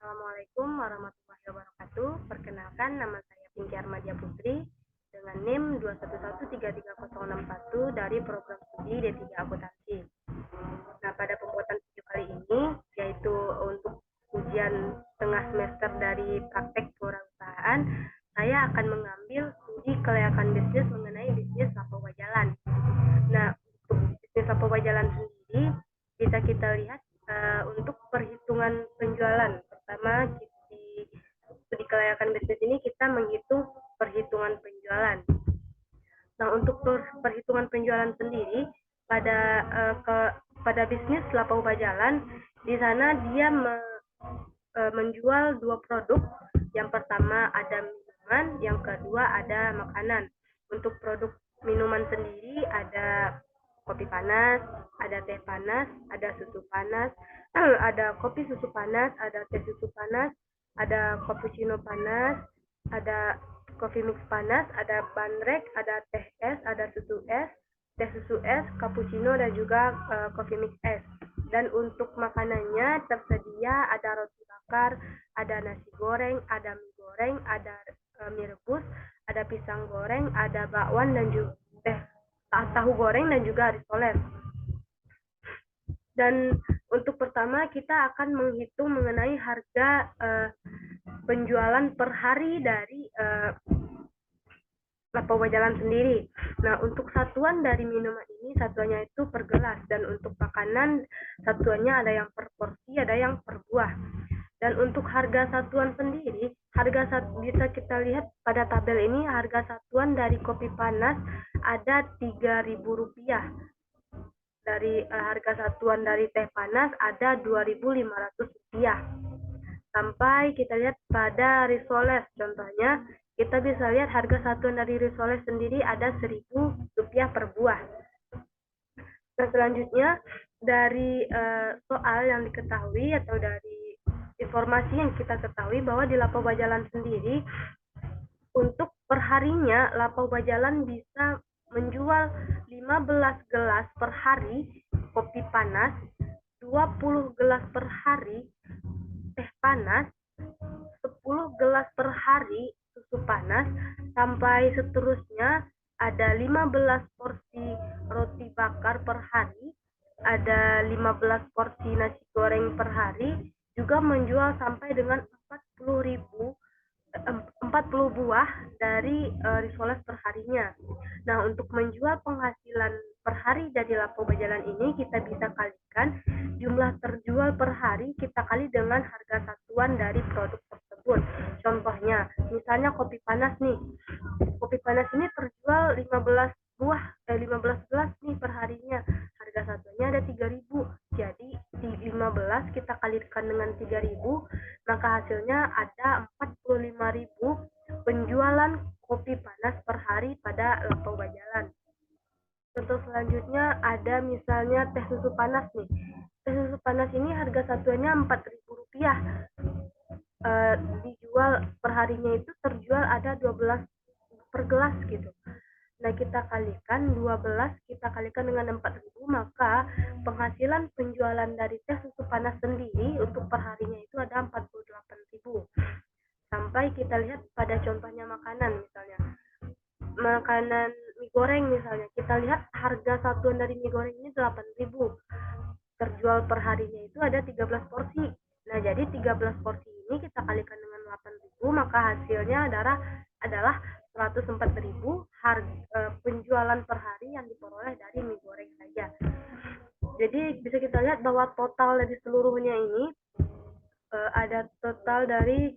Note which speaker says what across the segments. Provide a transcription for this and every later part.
Speaker 1: Assalamualaikum warahmatullahi wabarakatuh. Perkenalkan, nama saya Pinky Armadia Putri dengan NIM 211336061 dari program studi D3 Akuntansi. Nah, pada pembuatan video kali ini, yaitu untuk ujian tengah semester dari praktek kewirausahaan, saya akan mengambil studi kelayakan bisnis mengenai bisnis lapowa jalan. Nah, untuk bisnis lapowa jalan sendiri, bisa kita lihat untuk perhitungan penjualan. Pertama, di studi kelayakan bisnis ini kita menghitung perhitungan penjualan. Nah, untuk perhitungan penjualan sendiri pada bisnis lapowa jalan, di sana dia menjual dua produk. Yang pertama ada minuman, yang kedua ada makanan. Untuk produk minuman sendiri ada kopi panas, ada teh panas, ada susu panas, ada kopi susu panas, ada teh susu panas, ada cappuccino panas, ada coffee mix panas, ada bandrek, ada teh es, ada susu es, teh susu es, cappuccino, dan juga coffee mix es. Dan untuk makanannya tersedia ada roti bakar, ada nasi goreng, ada mie goreng, ada mie rebus, ada pisang goreng, ada bakwan dan juga tahu goreng dan juga risoles. Dan untuk pertama kita akan menghitung mengenai harga penjualan per hari dari lapowa jalan sendiri. Nah, untuk satuan dari minuman ini satuannya itu per gelas, dan untuk makanan satuannya ada yang per porsi, ada yang per buah. Dan untuk harga satuan sendiri, bisa kita lihat pada tabel ini, harga satuan dari kopi panas ada Rp3.000. Dari harga satuan dari teh panas ada Rp2.500. Sampai kita lihat pada risoles, contohnya kita bisa lihat harga satuan dari risoles sendiri ada Rp1.000 per buah. Nah, selanjutnya dari soal yang diketahui atau dari informasi yang kita ketahui bahwa di lapowa jalan sendiri untuk perharinya lapowa jalan bisa menjual 15 gelas per hari kopi panas, 20 gelas per hari teh panas, 10 gelas per hari susu panas, sampai seterusnya ada 15 porsi roti bakar per hari, ada 15 porsi nasi goreng per hari, juga menjual sampai dengan 40 buah dari risoles per harinya. Nah, untuk menjual penghasilan per hari dari lapowa jalan ini, kita bisa kalikan jumlah terjual per hari, kita kali dengan harga satuan dari produk tersebut. Contohnya, misalnya kopi panas nih. Kopi panas ini terjual 15 gelas nih per harinya. Harga satuannya ada 3.000. Jadi di 15 kita kalikan dengan 3.000, maka hasilnya ada 45.000 penjualan kopi panas per hari pada lapowa jalan. Contoh selanjutnya ada misalnya teh susu panas nih. Teh susu panas ini harga satuannya Rp4.000. Dijual per harinya itu terjual ada 12 per gelas gitu. Nah, kita kalikan 12, kita kalikan dengan 4.000, maka penghasilan penjualan dari teh susu panas sendiri untuk perharinya itu ada 48.000. Sampai kita lihat pada contohnya makanan, misalnya makanan mie goreng misalnya, kita lihat harga satuan dari mie goreng ini 8.000. Terjual per harinya itu ada 13 porsi. Nah, jadi 13 porsi ini kita kalikan dengan 8.000, maka hasilnya adalah 104.000 penjualan per hari yang diperoleh dari mie goreng saja. Jadi bisa kita lihat bahwa total dari seluruhnya ini ada total dari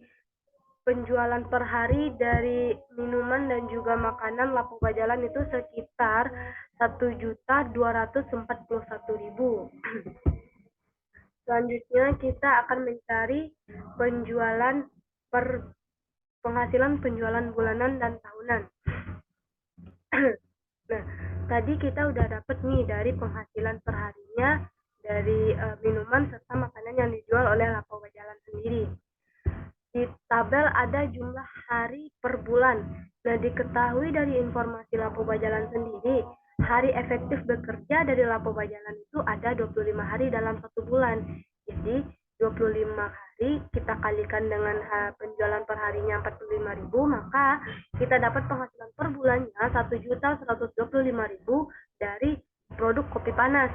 Speaker 1: penjualan per hari dari minuman dan juga makanan lapowa jalan itu sekitar 1.241.000. Selanjutnya kita akan mencari penghasilan penjualan bulanan dan tahunan. Nah, tadi kita udah dapat nih dari penghasilan perharinya dari minuman serta makanan yang dijual oleh lapowa jalan sendiri. Di tabel ada jumlah hari per bulan. Nah, diketahui dari informasi lapowa jalan sendiri, hari efektif bekerja dari lapowa jalan itu ada 25 hari dalam satu bulan. Jadi 25 hari kita kalikan dengan penjualan per harinya 45.000, maka kita dapat penghasilan per bulannya 1.125.000 dari produk kopi panas.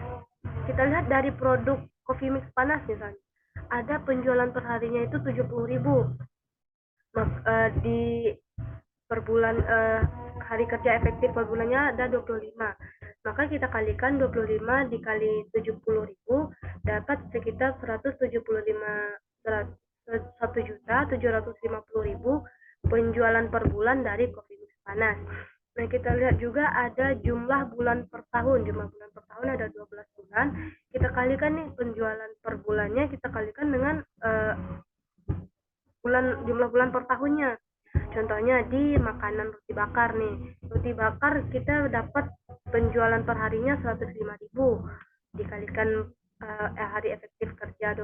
Speaker 1: Kita lihat dari produk coffee mix panas misalnya, ada penjualan per harinya itu 70.000. Di per bulan hari kerja efektif per bulannya ada 25. Maka kita kalikan 25 dikali 70.000 dapat sekitar 1.750.000 penjualan per bulan dari kopi mix panas. Nah, kita lihat juga ada jumlah bulan per tahun. Jumlah bulan per tahun ada 12 bulan. Kita kalikan nih penjualan per bulannya, kita kalikan dengan jumlah bulan per tahunnya. Contohnya di makanan roti bakar nih. Roti bakar kita dapat penjualan per harinya 105.000. Dikalikan hari efektif kerja 25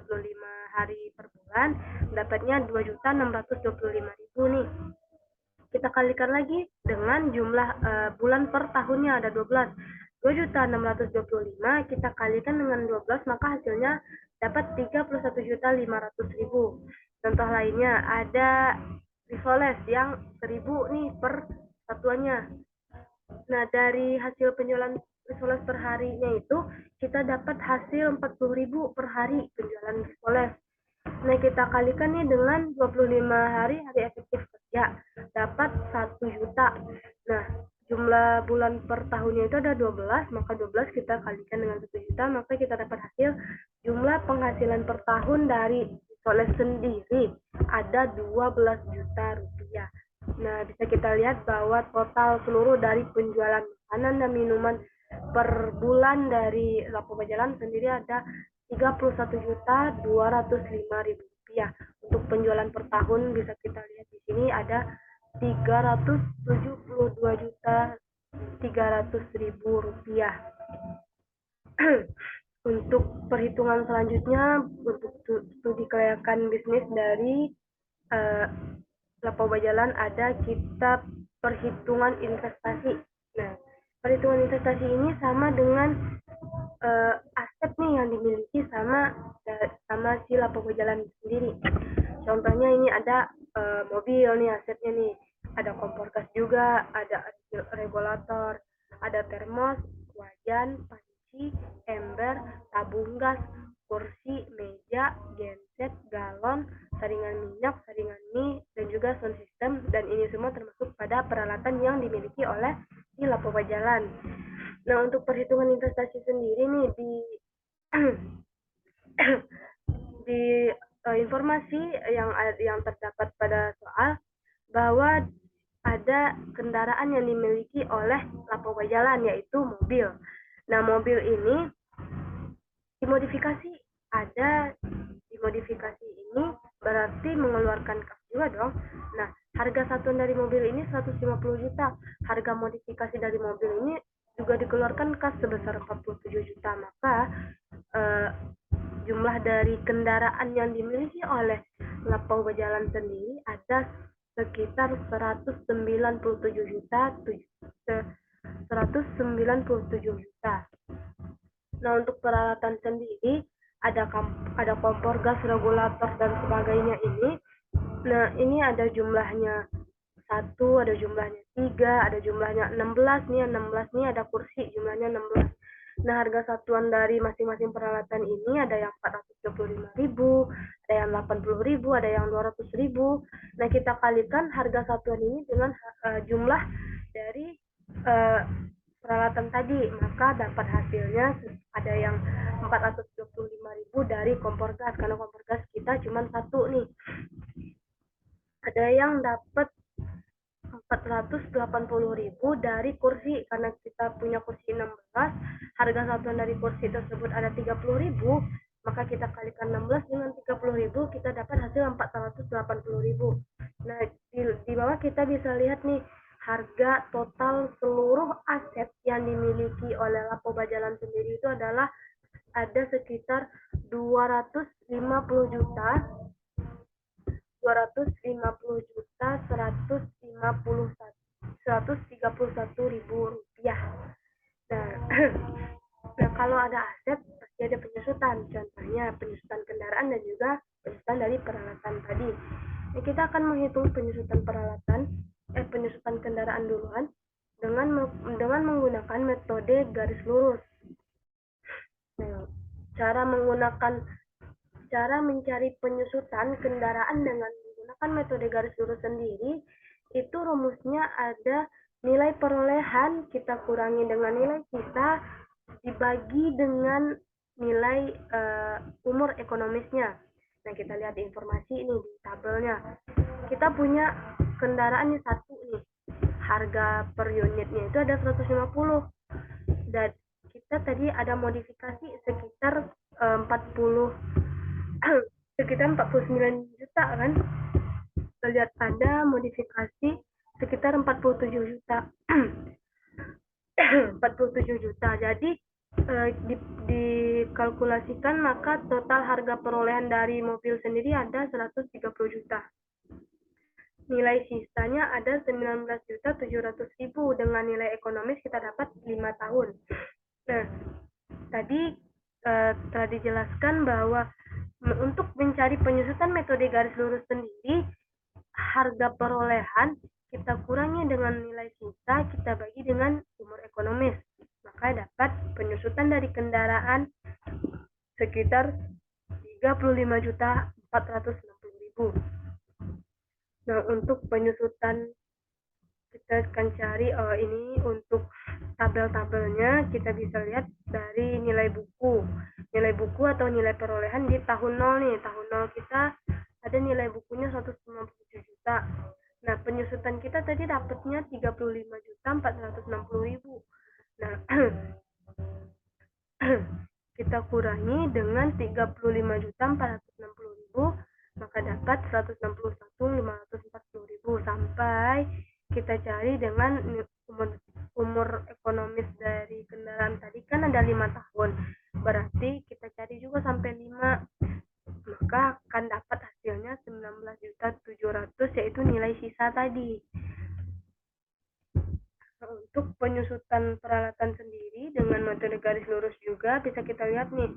Speaker 1: hari per bulan, dapatnya 2.625.000 nih. Kita kalikan lagi dengan jumlah bulan per tahunnya ada 12. 2.625 kita kalikan dengan 12, maka hasilnya dapat 31.500.000. Contoh lainnya ada risoles yang 1.000 nih per satuannya. Nah, dari hasil penjualan risoles per harinya itu kita dapat hasil 40.000 per hari penjualan risoles. Nah, kita kalikan nih dengan 25 hari efektif kerja, dapat 1 juta. Nah, jumlah bulan per tahunnya itu ada 12, maka 12 kita kalikan dengan 1 juta, maka kita dapat hasil jumlah penghasilan per tahun dari risoles sendiri ada 12 juta rupiah. Nah, bisa kita lihat bahwa total seluruh dari penjualan makanan dan minuman per bulan dari Lapo Bajalan sendiri ada 31.205.000 rupiah. Untuk penjualan per tahun bisa kita lihat di sini ada 372.300.000 rupiah. Untuk perhitungan selanjutnya, untuk studi kelayakan bisnis dari Lapo Bajalan ada kitab perhitungan investasi. Nah, perhitungan investasi ini sama dengan aset nih yang dimiliki sama si Lapo Bajalan sendiri. Contohnya ini ada mobil nih asetnya nih, ada kompor gas juga, ada regulator, ada termos, wajan, panci, ember, tabung gas, kursi, meja, genset, galon, saringan minyak, saringan mie, dan juga sound system, dan ini semua termasuk pada peralatan yang dimiliki oleh si Lapo Bajalan. Nah, untuk perhitungan investasi sendiri nih di informasi yang terdapat pada soal bahwa ada kendaraan yang dimiliki oleh Lapo Bajalan yaitu mobil. Nah, mobil ini dimodifikasi. Ada dimodifikasi ini berarti mengeluarkan kas juga dong. Nah, harga satuan dari mobil ini 150 juta. Harga modifikasi dari mobil ini juga dikeluarkan kas sebesar 47 juta. Maka jumlah dari kendaraan yang dimiliki oleh Lapo Bajalan sendiri ada sekitar 197 juta. Nah, untuk peralatan sendiri ada kompor gas, regulator, dan sebagainya ini. Nah, ini ada jumlahnya 1, ada jumlahnya 3, ada jumlahnya 16 nih. 16 nih ada kursi, jumlahnya 16. Nah, harga satuan dari masing-masing peralatan ini ada yang 425.000, ada yang 80.000, ada yang 200.000. Nah, kita kalikan harga satuan ini dengan jumlah dari peralatan tadi, maka dapat hasilnya ada yang 425.000 dari kompor gas, karena kompor gas kita cuma 1 nih. Ada yang dapat 480.000 dari kursi, karena kita punya kursi 16, harga satuan dari kursi tersebut ada 30.000, maka kita kalikan 16 dengan 30.000, kita dapat hasil 480.000. Nah, di bawah kita bisa lihat nih harga total seluruh aset yang dimiliki oleh Lapo Bajalan sendiri itu adalah ada sekitar 250 juta 131.000 rupiah. Nah, kalau ada aset pasti ada penyusutan, contohnya penyusutan kendaraan dan juga penyusutan dari kita akan menghitung penyusutan penyusutan kendaraan duluan dengan menggunakan metode garis lurus. Nah, cara mencari penyusutan kendaraan dengan menggunakan metode garis lurus sendiri, itu rumusnya ada nilai perolehan kita kurangi dengan nilai sisa dibagi dengan nilai umur ekonomisnya. Nah, kita lihat informasi ini di tabelnya. Kita punya kendaraan yang satu nih, harga per unitnya itu ada 150, dan kita tadi ada modifikasi sekitar 40 sekitar 49 juta kan. Kita lihat ada modifikasi sekitar 47 juta. 47 juta. Jadi dikalkulasikan maka total harga perolehan dari mobil sendiri ada 130 juta. Nilai sisanya ada 19.700.000 dengan nilai ekonomis kita dapat 5 tahun. Nah, tadi telah dijelaskan bahwa untuk mencari penyusutan metode garis lurus sendiri, harga perolehan kita kurangi dengan nilai sisa, kita bagi dengan umur ekonomis. Maka dapat penyusutan dari kendaraan sekitar 35.460.000. Nah, untuk penyusutan kita akan cari ini untuk tabel-tabelnya kita bisa lihat dari nilai buku. Nilai buku atau nilai perolehan di tahun 0 nih. Tahun 0 kita ada nilai bukunya 197 juta. Nah, penyusutan kita tadi dapatnya 35.460.000. Nah, kita kurangi dengan 35.460.000, maka dapat 161.540.000 sampai kita cari dengan umur ekonomis dari kendaraan tadi kan ada 5 tahun. Berarti kita cari juga sampai 5, maka akan dapat hasilnya 19.700.000 yaitu nilai sisa tadi. Nah, untuk penyusutan peralatan sendiri dengan metode garis lurus juga bisa kita lihat nih.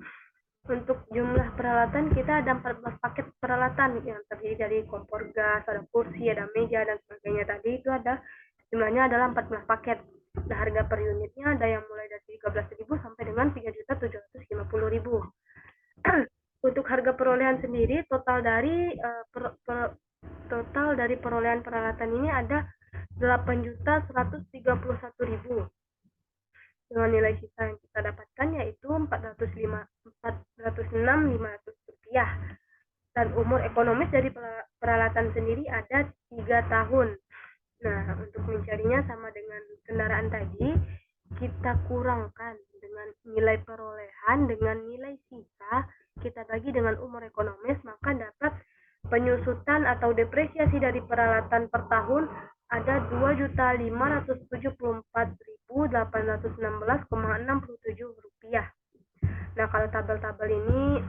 Speaker 1: Untuk jumlah peralatan kita ada 14 paket peralatan yang terdiri dari kompor gas, ada kursi, ada meja dan sebagainya. Tadi itu ada jumlahnya adalah 14 paket. Nah, harga per unitnya ada yang mulai dari 13.000 sampai dengan 3.750.000. Untuk harga perolehan sendiri total dari perolehan peralatan ini ada 8.131.000 dengan nilai sisa yang kita dapatkan yaitu 406.500 rupiah, dan umur ekonomis dari peralatan sendiri ada 3 tahun. Nah, untuk mencarinya sama dengan kendaraan tadi, kita kurangkan dengan nilai perolehan dengan nilai sisa, kita bagi dengan umur ekonomis, maka dapat penyusutan atau depresiasi dari peralatan per tahun ada 2.574.816,67 rupiah. Nah, kalau tabel-tabel ini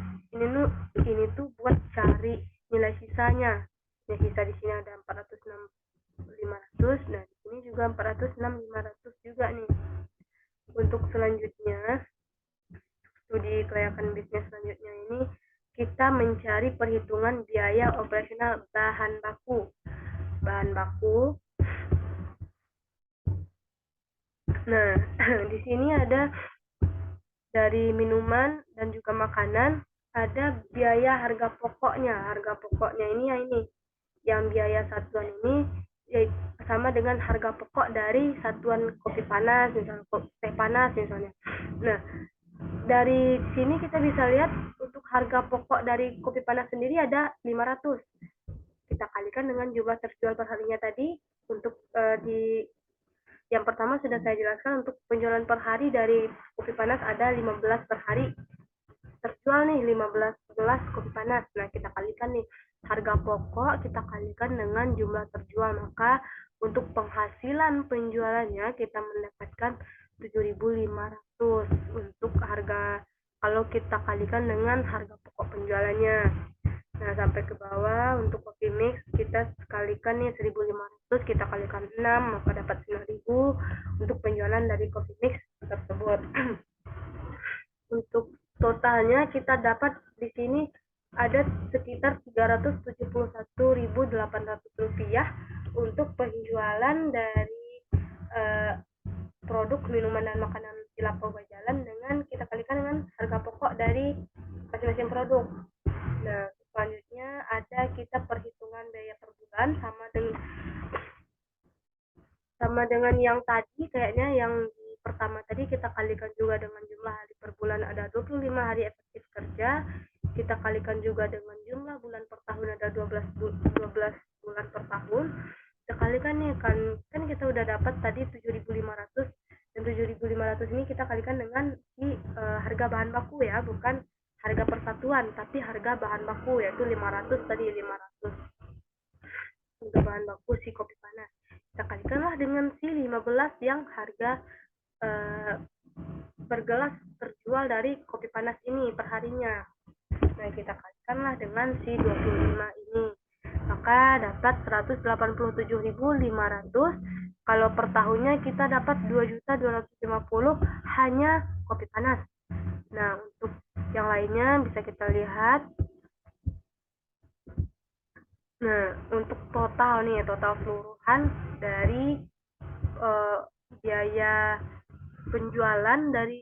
Speaker 1: tuh buat cari nilai sisanya. Nilai sisa di sini ada 406.500, nah di sini juga 406.500 juga nih. Untuk selanjutnya, studi kelayakan bisnis selanjutnya ini kita mencari perhitungan biaya operasional bahan baku. Nah, di sini ada dari minuman dan juga makanan, ada biaya harga pokoknya. Harga pokoknya ini yang biaya satuan ini sama dengan harga pokok dari satuan kopi panas, misalnya teh panas misalnya. Nah, dari sini kita bisa lihat untuk harga pokok dari kopi panas sendiri ada 500. Kita kalikan dengan jumlah terjual per harinya tadi. Untuk yang pertama sudah saya jelaskan, untuk penjualan per hari dari kopi panas ada 15 per hari. Terjual nih 15 gelas kopi panas. Nah, kita kalikan nih harga pokok, kita kalikan dengan jumlah terjual. Maka untuk penghasilan penjualannya kita mendapatkan 7.500 untuk harga kalau kita kalikan dengan harga pokok penjualannya. Nah, sampai ke bawah untuk coffee mix kita kalikan nih 1.500, kita kalikan 6 maka dapat 9.000 untuk penjualan dari coffee mix tersebut. Untuk totalnya kita dapat di sini ada sekitar Rp371.800 untuk penjualan dari produk minuman dan makanan di Lapo Bajalan dengan kita kalikan dengan harga pokok dari masing-masing produk. Nah, selanjutnya ada kita perhitungan biaya per bulan sama dengan yang tadi, kayaknya yang di pertama tadi kita kalikan juga dengan jumlah hari per bulan, ada 25 hari efektif kerja, kita kalikan juga dengan jumlah bulan per tahun, ada 12 bulan per tahun, kita kalikan nih kan kita udah dapat tadi 7.500, dan 7.500 ini kita kalikan dengan harga bahan baku ya, bukan harga persatuan tapi harga bahan baku, yaitu 500 tadi, 500 harga bahan baku si kopi panas. Kita kalikanlah dengan si 15 yang harga per gelas terjual dari kopi panas ini perharinya. Nah, kita kalikanlah dengan si 25 ini. Maka dapat 187.500. Kalau per tahunnya kita dapat 2.250 hanya kopi panas. Nah, untuk yang lainnya bisa kita lihat. Nah, untuk total seluruhan dari biaya penjualan dari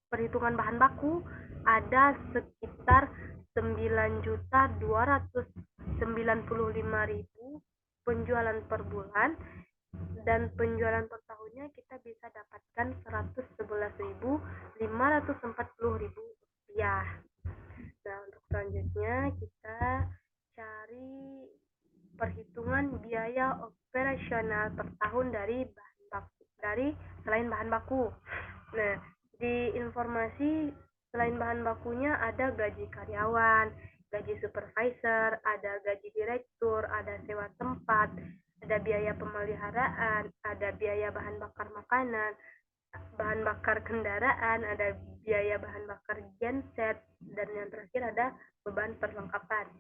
Speaker 1: perhitungan bahan baku ada sekitar 9.295.000 penjualan per bulan, dan penjualan per tahunnya kita bisa dapatkan Rp111.540.000. Nah, untuk selanjutnya kita cari perhitungan biaya operasional per tahun dari bahan baku, selain bahan baku. Nah, di informasi selain bahan bakunya ada gaji karyawan, gaji supervisor, ada gaji direktur, ada sewa tempat, ada biaya pemeliharaan, ada biaya bahan bakar makanan, bahan bakar kendaraan, ada biaya bahan bakar genset, dan yang terakhir ada beban perlengkapan.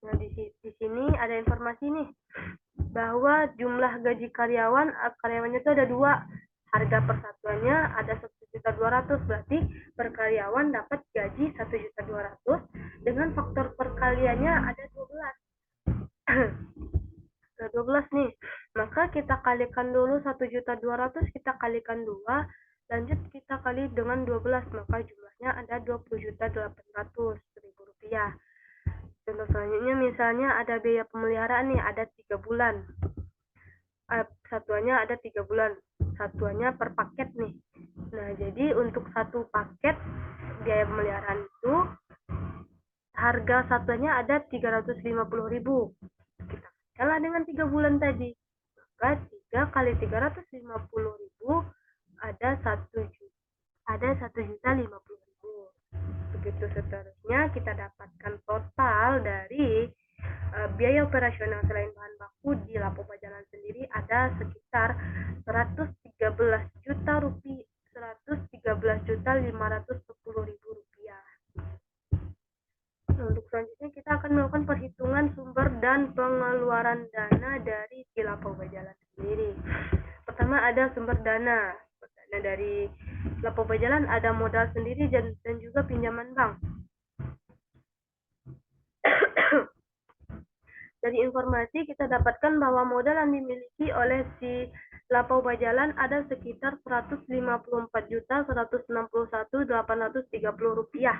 Speaker 1: Nah, di sini ada informasi nih bahwa jumlah gaji karyawannya itu ada dua. Harga persatuannya ada 1.200.000, berarti per karyawan dapat gaji 1.200.000 dengan faktor perkaliannya ada 12. Ada 12 nih. Maka kita kalikan dulu 1.200.000, kita kalikan 2, lanjut kita kali dengan 12, maka jumlahnya ada Rp20.800.000. Contoh selanjutnya misalnya ada biaya pemeliharaan nih, ada 3 bulan. Satuannya ada 3 bulan. Satuannya per paket nih. Nah, jadi untuk satu paket biaya pemeliharaan itu harga satuannya ada 350.000. Kita kalah dengan 3 bulan tadi. Maka 3 kali 350.000 ada 1.050.000. Begitu seterusnya kita dapatkan total dari biaya operasional selain bahan baku di Lapo Bajalan sendiri ada sekitar 113 juta rupiah, 113.510.000 rupiah. Untuk selanjutnya kita akan melakukan perhitungan sumber dan pengeluaran dana dari si Lapo Bajalan sendiri. Pertama ada sumber dana. Dana dari Lapo Bajalan ada modal sendiri dan juga pinjaman bank. Dari informasi kita dapatkan bahwa modal yang dimiliki oleh si Lapo Bajalan ada sekitar Rp154.161.830.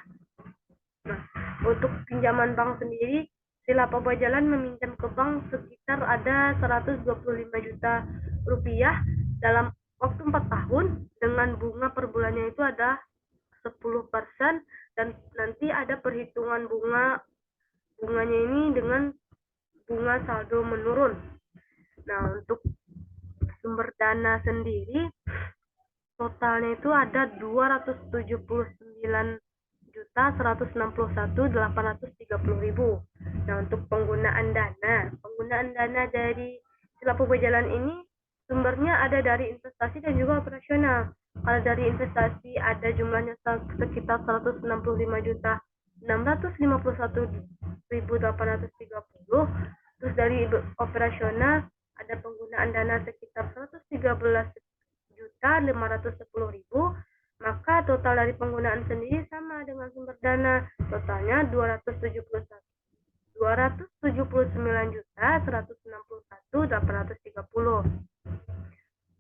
Speaker 1: Nah, untuk pinjaman bank sendiri, si Lapo Bajalan meminjam ke bank sekitar ada Rp125 juta dalam waktu 4 tahun dengan bunga per bulannya itu ada 10%, dan nanti ada perhitungan bunganya ini dengan bunga saldo menurun. Nah, untuk sumber dana sendiri totalnya itu ada 279.161.830.000. Nah, untuk penggunaan dana dari Lapo Bajalan ini sumbernya ada dari investasi dan juga operasional. Kalau dari investasi ada jumlahnya sekitar 165.651.830. Terus dari operasional ada penggunaan dana sekitar 113.510.000. Maka total dari penggunaan sendiri sama dengan sumber dana, Totalnya 279.161.830.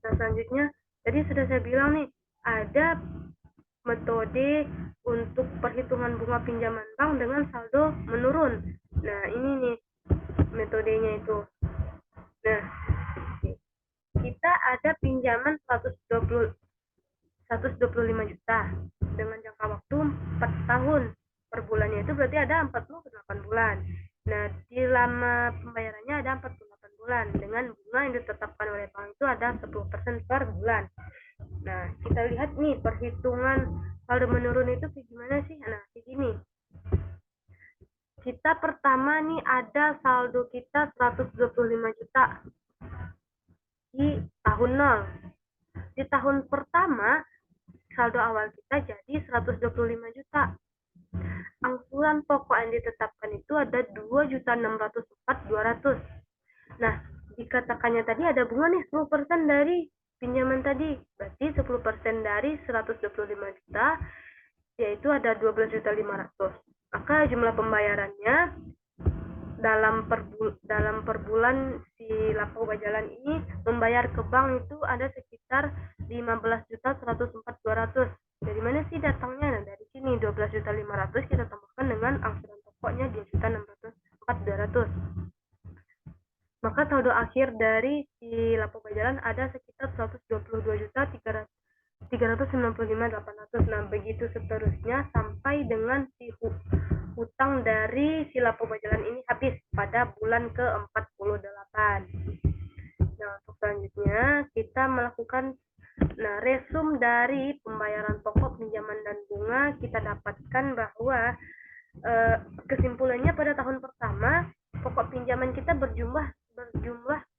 Speaker 1: Nah, selanjutnya tadi sudah saya bilang nih, ada metode untuk perhitungan bunga pinjaman bank dengan saldo menurun. Nah, ini nih metodenya itu. Nah, kita ada pinjaman 125 juta dengan jangka waktu 4 tahun. Per bulannya itu berarti ada 48 bulan. Nah, di lama pembayarannya ada 48 bulan dengan bunga yang ditetapkan oleh bank itu ada 10% per bulan. Nah, kita lihat nih perhitungan saldo menurun itu kayak gimana sih? Nah, kayak gini. Kita pertama nih ada saldo kita 125 juta di tahun 0. Di tahun pertama saldo awal kita jadi 125 juta. Angsuran pokok yang ditetapkan itu ada 2.604.200. Nah, dikatakannya tadi ada bunga nih 10% dari pinjaman tadi. Berarti 10% dari 125 juta yaitu ada 12.500. Maka jumlah pembayarannya dalam per bulan si Lapo Bajalan ini membayar ke bank itu ada sekitar 15.104.200. Dari mana sih datangnya? Nah, dari sini 12.500 kita tambahkan dengan angsuran pokoknya 2.604.200. Maka saldo akhir dari si Lapo Bajalan ada sekitar 122.395.800. Nah, begitu seterusnya sampai dengan si hutang dari si Lapo Bajalan ini habis pada bulan ke-48. Nah, untuk selanjutnya kita melakukan resum dari pembayaran pokok, pinjaman dan bunga. Kita dapatkan bahwa kesimpulannya pada tahun pertama pokok pinjaman kita berjumlah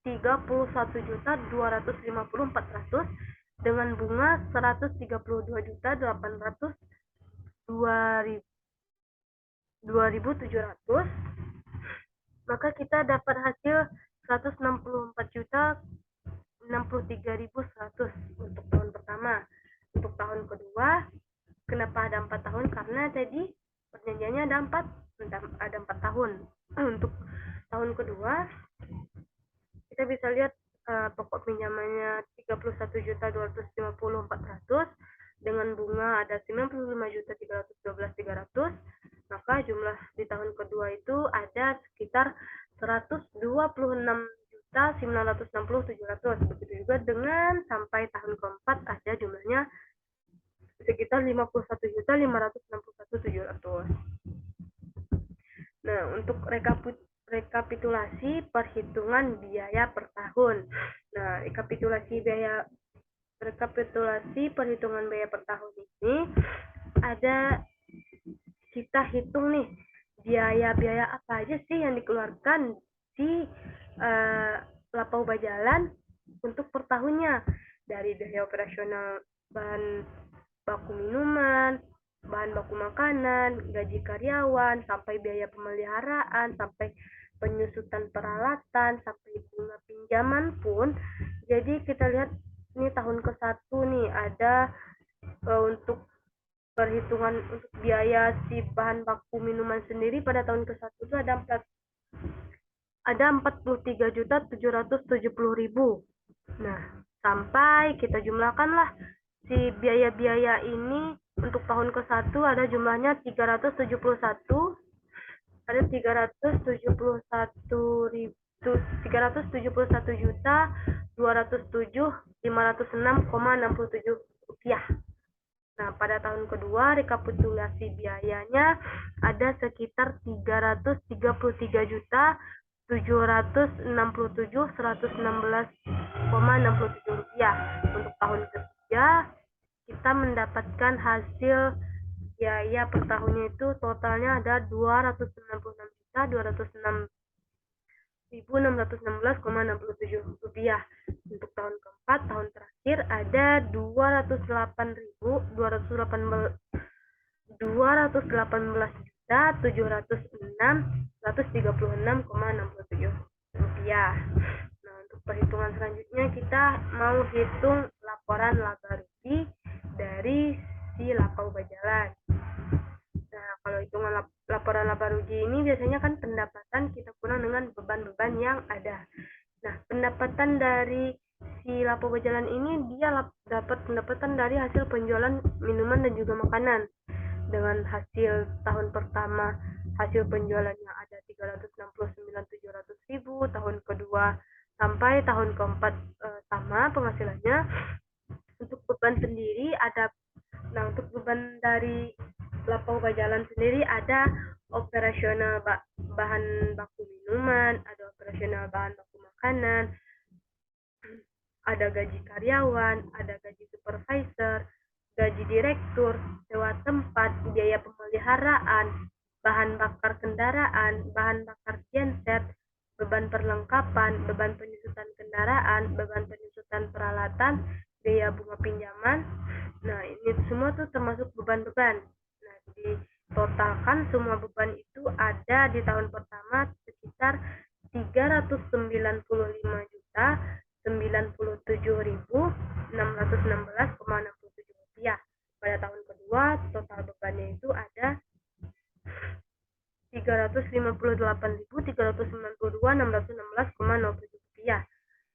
Speaker 1: 31.254.400 dengan bunga 134.200.2.700. Maka kita dapat hasil 164.063.100 untuk tahun pertama. Untuk tahun kedua, kenapa ada 4 tahun? Karena tadi perjanjiannya ada 4 tahun. Untuk tahun kedua, kita bisa lihat pokok pinjamannya 31.250.400 dengan bunga ada 95.312.300. Maka jumlah di tahun kedua itu ada sekitar 126.960.700. Begitu juga dengan sampai tahun keempat ada jumlahnya sekitar 51.561.700. Nah, untuk rekapitulasi perhitungan biaya per tahun. Nah, rekapitulasi perhitungan biaya per tahun ini ada, kita hitung nih biaya-biaya apa aja sih yang dikeluarkan di Lapo Bajalan untuk per tahunnya, dari biaya operasional bahan baku minuman, bahan baku makanan, gaji karyawan, sampai biaya pemeliharaan, sampai penyusutan peralatan, sampai bunga pinjaman pun. Jadi kita lihat ini tahun ke-1 nih ada untuk perhitungan untuk biaya si bahan baku minuman sendiri pada tahun ke-1 itu ada 43.770.000. Nah, sampai kita jumlahkanlah si biaya-biaya ini untuk tahun ke-1 ada jumlahnya 371 juta 207.506,67 rupiah. Nah, pada tahun kedua rekapitulasi biayanya ada sekitar 333 juta 767.116,67 rupiah. Untuk tahun ketiga kita mendapatkan hasil biaya per tahunnya itu totalnya ada 296.616,67 rupiah. Untuk tahun keempat, tahun terakhir ada 218.736.136,67 rupiah. Nah, untuk perhitungan selanjutnya kita mau hitung laporan laba rugi dari si Lapo Bajalan. Nah, kalau kalau hitungan laporan laba rugi ini biasanya kan pendapatan kita kurang dengan beban-beban yang ada. Nah, pendapatan dari si lapo berjalan ini dia dapat pendapatan dari hasil penjualan minuman dan juga makanan. Dengan hasil tahun pertama hasil penjualannya ada 369.700.000, tahun kedua sampai tahun keempat sama penghasilannya. Untuk beban sendiri ada, nah untuk beban dari Lapau Bajalan sendiri ada operasional bahan baku minuman, ada operasional bahan baku makanan, ada gaji karyawan, ada gaji supervisor, gaji direktur, sewa tempat, biaya pemeliharaan, bahan bakar kendaraan, bahan bakar genset, beban perlengkapan, beban penyusutan kendaraan, beban penyusutan peralatan, biaya bunga pinjaman. Nah, ini semua tuh termasuk beban-beban. Nah, ditotalkan semua beban itu ada di tahun pertama sekitar 397.616,67 rupiah. Pada tahun kedua total bebannya itu ada 358.392.616,07 rupiah.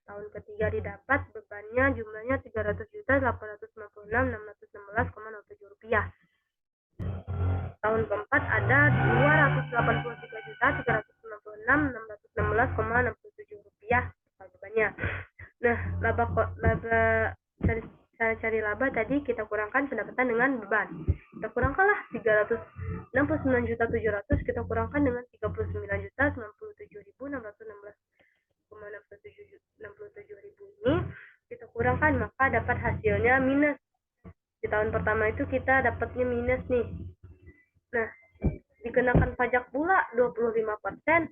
Speaker 1: Tahun ketiga didapat bebannya jumlahnya 300.896.616,07 rupiah. Tahun keempat ada 283.396.616,67 rupiah bebannya. Nah, laba cari laba tadi kita kurangkan pendapatan dengan beban. Kita kurangkanlah 369.700.000 kita kurangkan dengan 39.097.616,67 ini kita kurangkan, maka dapat hasilnya minus. Di tahun pertama itu kita dapatnya minus nih. Nah, dikenakan pajak pula 25%.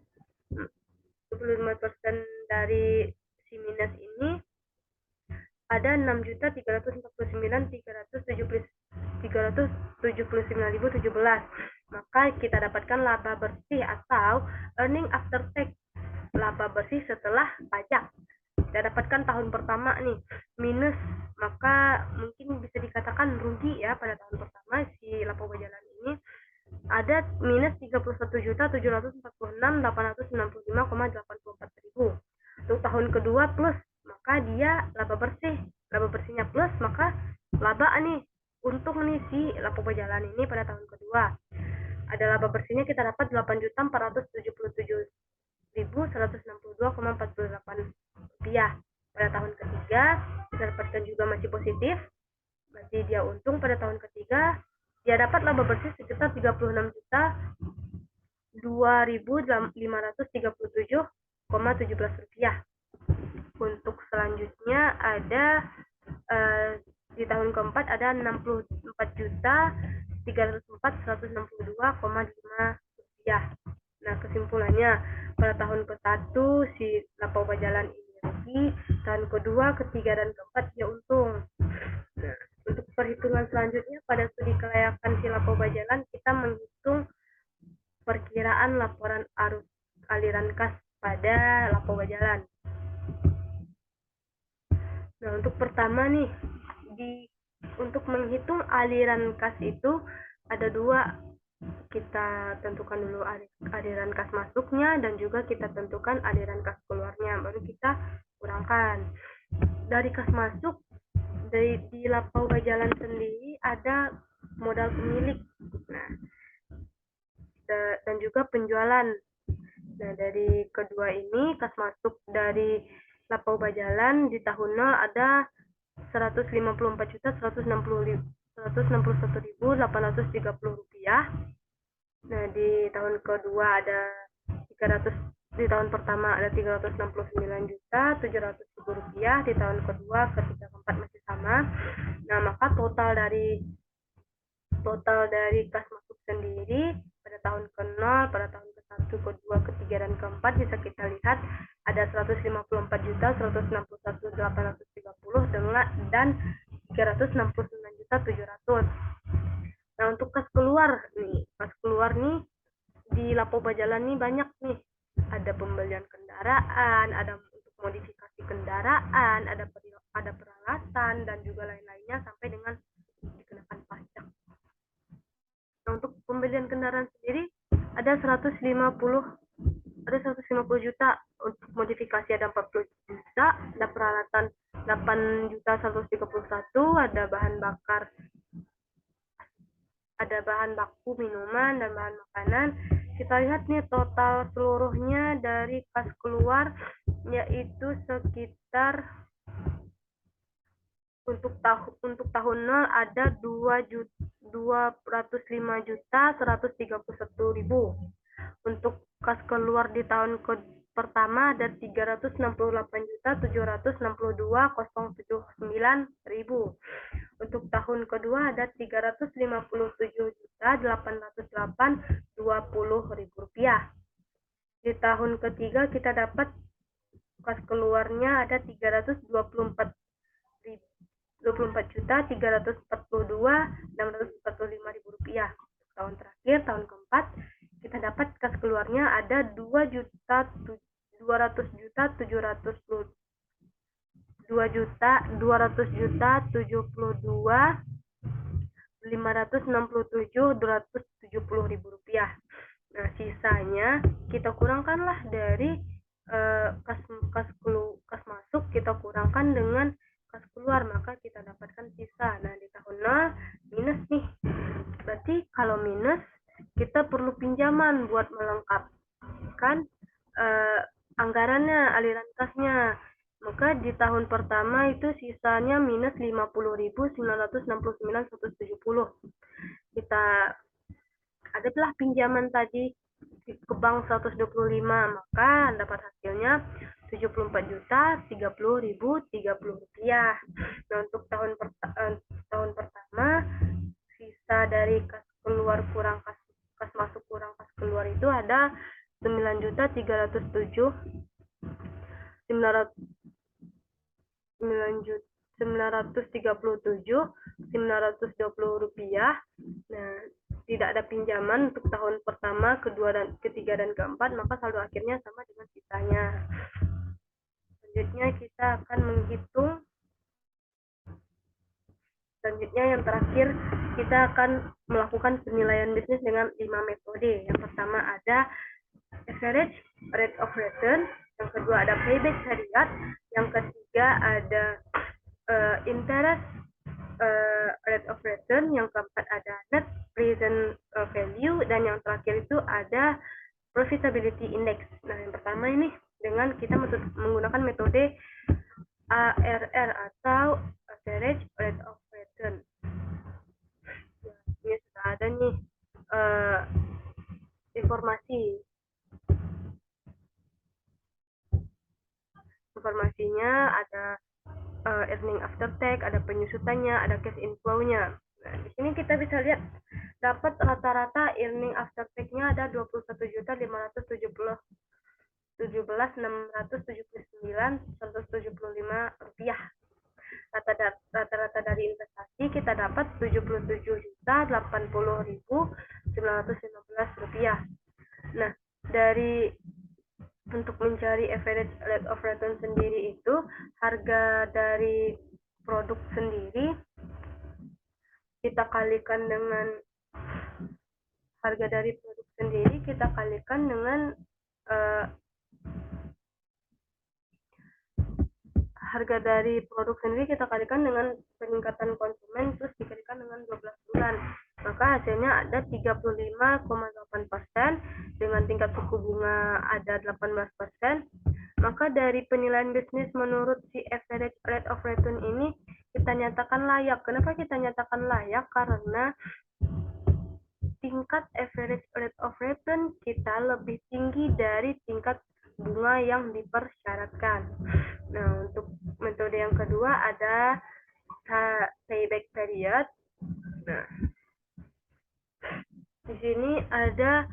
Speaker 1: 25% dari si minus ini ada 6.349.379.017. Maka kita dapatkan laba bersih atau earning after tax, laba bersih setelah pajak. Kita dapatkan tahun pertama nih minus, maka mungkin bisa dikatakan rugi ya pada tahun pertama si Lapo Bajalan ini ada minus 31.746.865,84 ribu. Untuk tahun kedua plus, maka dia laba bersihnya plus, maka laba nih untung nih si Lapo Bajalan ini pada tahun kedua. Ada laba bersihnya kita dapat 8.477.162,48 rupiah. Pada tahun ketiga kita dapatkan juga masih positif, berarti dia untung. Pada tahun ketiga dia dapat laba bersih sekitar 36.2.537,17 rupiah. Untuk selanjutnya ada di tahun keempat ada 64.304.162,5 rupiah. Nah, kesimpulannya pada tahun ke-1 si Lapau Bajalan ini rugi, tahun kedua, ketiga, dan keempat dia untung. Nah, untuk perhitungan selanjutnya pada studi kelayakan si Lapau Bajalan kita menghitung perkiraan laporan arus aliran kas pada Lapau Bajalan. Nah, untuk pertama nih untuk menghitung aliran kas itu ada dua. Kita tentukan dulu aliran kas masuknya dan juga kita tentukan aliran kas keluarnya, baru kita kurangkan. Dari kas masuk di Lapau Bajalan sendiri ada modal pemilik, nah, dan juga penjualan. Nah, dari kedua ini kas masuk dari Lapau Bajalan di tahun 0 ada 154.161.830 rupiah. Nah, di tahun kedua ada 300, di tahun pertama ada 369.700.000 rupiah, di tahun kedua, ketiga, keempat masih sama. Nah, maka total dari kas masuk sendiri pada tahun ke-0, pada tahun ke-1, kedua, ketiga, dan keempat bisa kita lihat ada 154.161.830 dan 369.700. Nah, untuk kas keluar nih di Lapau Bajalan nih banyak nih. Ada pembelian kendaraan, ada untuk modifikasi kendaraan, ada peralatan dan juga lain-lainnya sampai dengan dikenakan pajak. Nah, untuk pembelian kendaraan kendaraan sendiri ada 150 juta, untuk modifikasi ada 40 juta, ada peralatan 8 juta 131, ada bahan baku minuman dan bahan makanan. Kita lihat nih total seluruhnya dari kas keluar yaitu sekitar untuk tahun 0 ada 205.131.000. Untuk kas keluar di tahun pertama ada 368.762.079.000. Untuk tahun kedua ada 357.808.20 rupiah. Di tahun ketiga kita dapat kas keluarnya ada 324.342.645.000 rupiah. Tahun terakhir, tahun keempat, kita dapat kas keluarnya ada 2.272.567.270 rupiah. Nah, sisanya kita kurangkanlah dari kas masuk, kita kurangkan dengan kas keluar, maka kita dapatkan sisa. Nah, di tahun 0 minus nih. Berarti kalau minus kita perlu pinjaman buat melengkapkan anggarannya, aliran kasnya. Maka di tahun pertama itu sisanya minus 50.969.170. Kita adalah pinjaman tadi ke bank 125, maka dapat hasilnya 74.030.030 rupiah. Nah, untuk tahun pertama sisa dari kas keluar kurang kas masuk kurang kas keluar itu ada 9.937.920 rupiah. Nah, tidak ada pinjaman untuk tahun pertama, kedua, dan ketiga, dan keempat, maka saldo akhirnya sama dengan sisanya. Selanjutnya kita akan menghitung. Selanjutnya yang terakhir kita akan melakukan penilaian bisnis dengan 5 metode. Yang pertama ada average rate of return, yang kedua ada payback period, yang ketiga ada interest rate of return, yang keempat ada net present value, dan yang terakhir itu ada profitability index. Nah, yang pertama ini dengan kita menggunakan metode ARR atau average rate of return. Ini sudah ada nih informasinya, ada earning after tax, ada penyusutannya, ada cash inflow-nya. Nah, di sini kita bisa lihat dapat rata-rata earning after tax-nya ada 21.517.679.175 rupiah. Rata-rata dari investasi kita dapat 77.080.915 rupiah. Nah, untuk mencari average rate of return sendiri itu harga dari produk sendiri kita kalikan dengan peningkatan konsumen, terus dikalikan dengan 12 bulan. Maka hasilnya ada 35,8%, dengan tingkat suku bunga ada 18%. Maka dari penilaian bisnis menurut si average rate of return ini kita nyatakan layak. Kenapa kita nyatakan layak? Karena tingkat average rate of return kita lebih tinggi dari tingkat bunga yang dipersyaratkan. Nah, untuk metode yang kedua ada payback period. Nah, di sini ada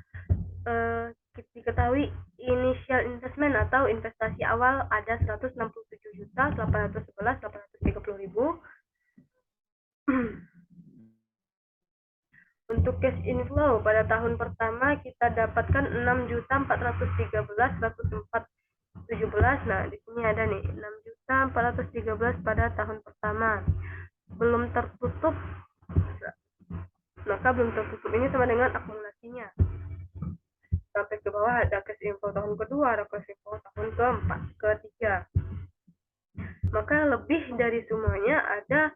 Speaker 1: diketahui initial investment atau investasi awal ada 167.811.830.000. Untuk cash inflow pada tahun pertama kita dapatkan 6.413.117. Nah, di sini ada nih 6.413 pada tahun pertama. Belum tertutup. Maka belum tertutup ini sama dengan akumulasinya. sampai ke bawah ada cash inflow tahun kedua, ada cash inflow tahun keempat, ketiga. Maka lebih dari semuanya ada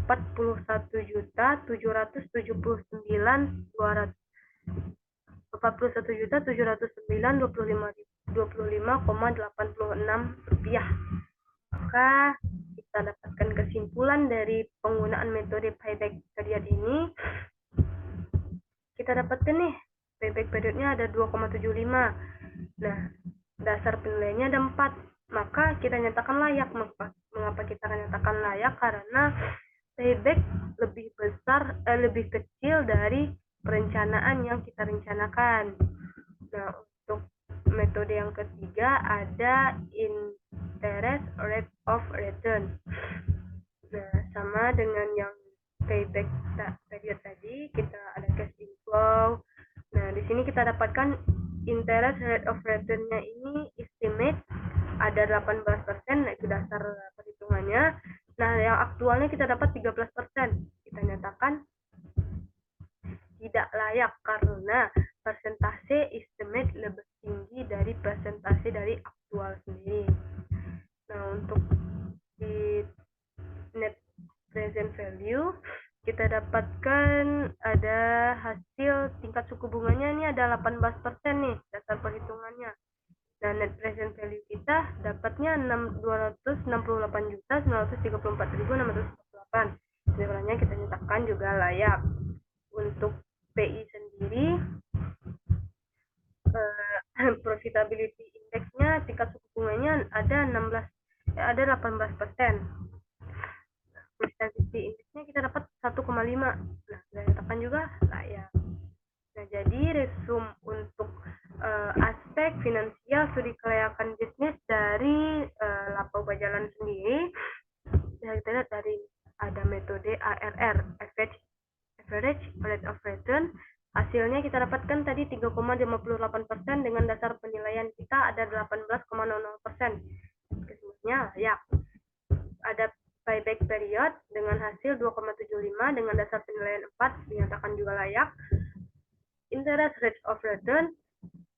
Speaker 1: 41.709.25,86 Maka kita dapatkan kesimpulan dari penggunaan metode payback period ini. Kita dapatkan nih, payback periodnya ada 2,75. Nah, dasar penilaiannya ada 4. Maka kita nyatakan layak. Mengapa kita nyatakan layak? Karena payback lebih kecil dari perencanaan yang kita rencanakan. Nah, untuk metode yang ketiga ada interest rate of return. Nah, sama dengan yang payback period tadi, kita ada cash inflow. Nah, di sini kita dapatkan interest rate of return-nya ini estimate ada 18%, itu dasar perhitungannya. Nah, yang aktualnya kita dapat 13%. Kita nyatakan tidak layak karena persentase estimate lebih tinggi dari persentase dari aktual sendiri. Nah, untuk di net present value kita dapatkan ada hasil tingkat suku bunganya ini ada 18% nih dasar perhitungannya. Dan net present value kita dapatnya 268.934.648. Sebenarnya kita nyatakan juga layak. Untuk PI sendiri, profitability index-nya tingkat suku bunganya ada 18%. Profitability index-nya kita dapat 1,5. Nah, kita nyatakan juga layak. Nah, jadi resume untuk aspek finansial studi kelayakan bisnis dari Lapau Bajalan sendiri. Kita lihat dari ada metode ARR, average rate of return. Hasilnya kita dapatkan tadi 3,58% dengan dasar penilaian kita ada 18,00%. Kesemuanya layak. Ada payback period dengan hasil 2,75 dengan dasar penilaian 4 dinyatakan juga layak. Interest rate of return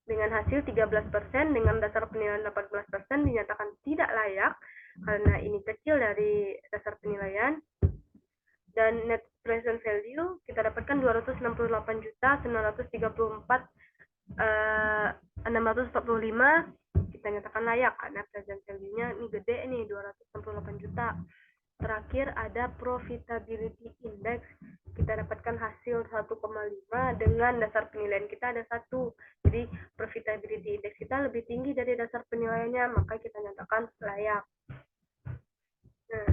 Speaker 1: dengan hasil 13% dengan dasar penilaian 18% dinyatakan tidak layak karena ini kecil dari dasar penilaian. Dan net present value kita dapatkan 268.934.645. Kita nyatakan layak karena present value-nya ini gede nih, 268 juta. Terakhir ada profitability index. Kita dapatkan hasil 1,5 dengan dasar penilaian kita ada 1. Jadi profitability index kita lebih tinggi dari dasar penilaiannya, maka kita nyatakan layak. Nah,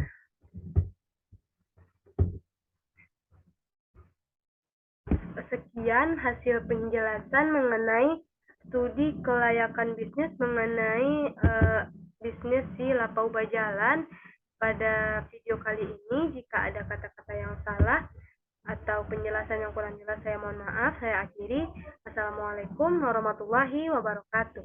Speaker 1: sekian hasil penjelasan mengenai studi kelayakan bisnis mengenai bisnis si Lapau Bajalan. Pada video kali ini, jika ada kata-kata yang salah atau penjelasan yang kurang jelas, saya mohon maaf. Saya akhiri. Assalamualaikum warahmatullahi wabarakatuh.